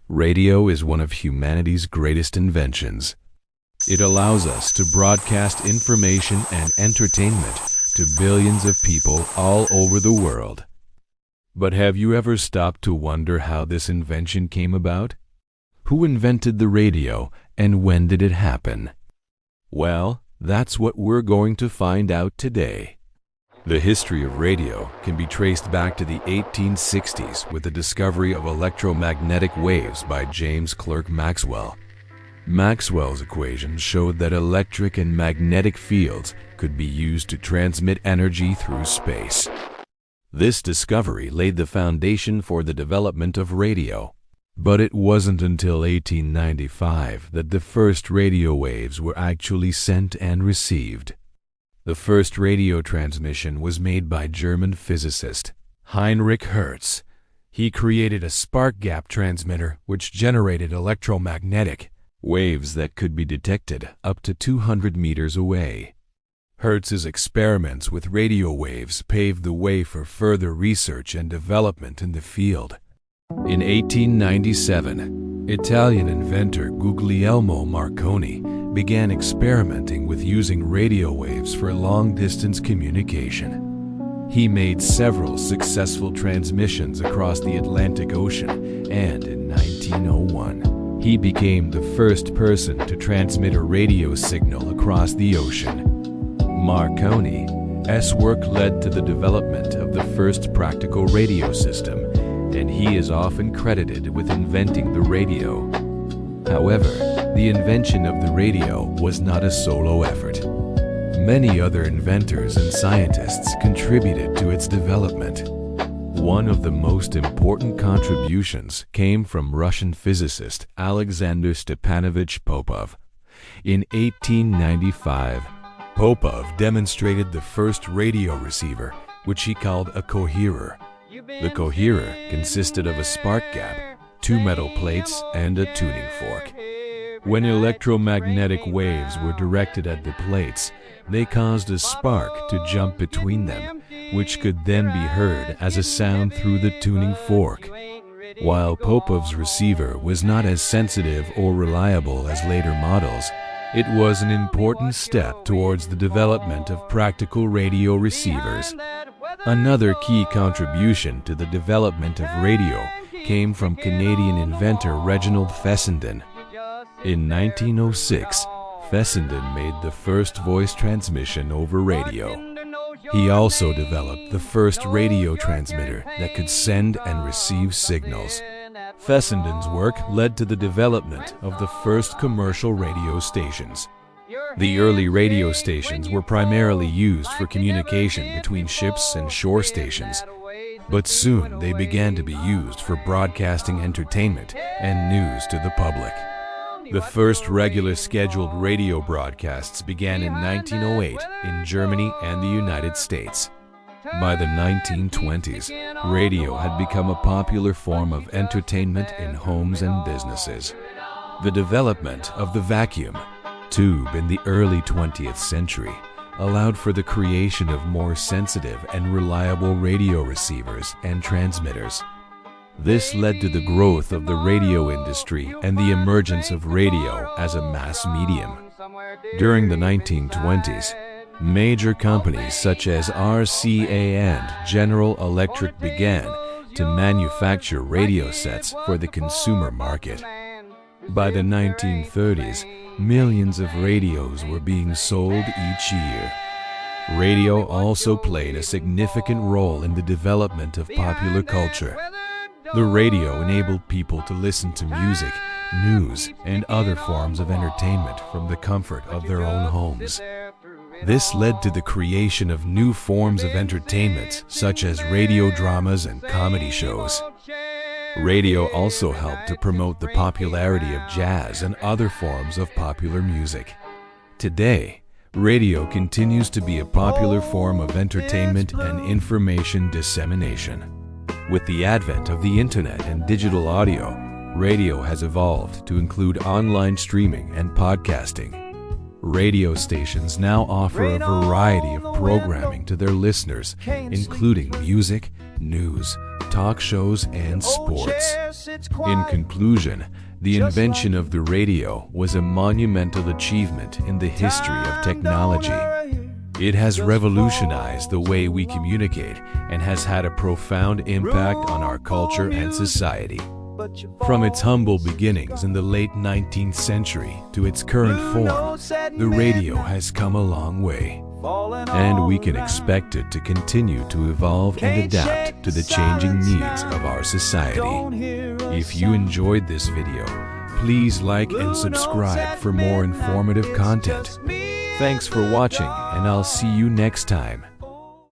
Radio is one of humanity's greatest inventions. It allows us to broadcast information and entertainment to billions of people all over the world. But have you ever stopped to wonder how this invention came about? Who invented the radio, and when did it happen? Well, that's what we're going to find out today. The history of radio can be traced back to the 1860s with the discovery of electromagnetic waves by James Clerk Maxwell. Maxwell's equations showed that electric and magnetic fields could be used to transmit energy through space. This discovery laid the foundation for the development of radio. But it wasn't until 1895 that the first radio waves were actually sent and received. The first radio transmission was made by German physicist Heinrich Hertz. He created a spark gap transmitter which generated electromagnetic waves that could be detected up to 200 meters away. Hertz's experiments with radio waves paved the way for further research and development in the field. In 1897, Italian inventor Guglielmo Marconi began experimenting with using radio waves for long-distance communication. He made several successful transmissions across the Atlantic Ocean, and in 1901, he became the first person to transmit a radio signal across the ocean. Marconi's work led to the development of the first practical radio system, and he is often credited with inventing the radio. However, the invention of the radio was not a solo effort. Many other inventors and scientists contributed to its development. One of the most important contributions came from Russian physicist Alexander Stepanovich Popov. In 1895, Popov demonstrated the first radio receiver, which he called a coherer. The coherer consisted of a spark gap, two metal plates, and a tuning fork. When electromagnetic waves were directed at the plates, they caused a spark to jump between them, which could then be heard as a sound through the tuning fork. While Popov's receiver was not as sensitive or reliable as later models, it was an important step towards the development of practical radio receivers. Another key contribution to the development of radio came from Canadian inventor Reginald Fessenden. In 1906, Fessenden made the first voice transmission over radio. He also developed the first radio transmitter that could send and receive signals. Fessenden's work led to the development of the first commercial radio stations. The early radio stations were primarily used for communication between ships and shore stations, but soon they began to be used for broadcasting entertainment and news to the public. The first regular scheduled radio broadcasts began in 1908 in Germany and the United States. By the 1920s, radio had become a popular form of entertainment in homes and businesses. The development of the vacuum tube in the early 20th century allowed for the creation of more sensitive and reliable radio receivers and transmitters. This led to the growth of the radio industry and the emergence of radio as a mass medium. During the 1920s, major companies such as RCA and General Electric began to manufacture radio sets for the consumer market. By the 1930s, millions of radios were being sold each year. Radio also played a significant role in the development of popular culture. The radio enabled people to listen to music, news, and other forms of entertainment from the comfort of their own homes. This led to the creation of new forms of entertainment, such as radio dramas and comedy shows. Radio also helped to promote the popularity of jazz and other forms of popular music. Today, radio continues to be a popular form of entertainment and information dissemination. With the advent of the internet and digital audio, radio has evolved to include online streaming and podcasting. Radio stations now offer a variety of programming to their listeners, including music, news, talk shows, and sports. In conclusion, the invention of the radio was a monumental achievement in the history of technology. It has revolutionized the way we communicate and has had a profound impact on our culture and society. From its humble beginnings in the late 19th century to its current form, the radio has come a long way, and we can expect it to continue to evolve and adapt to the changing needs of our society. If you enjoyed this video, please like and subscribe for more informative content. Thanks for watching, and I'll see you next time.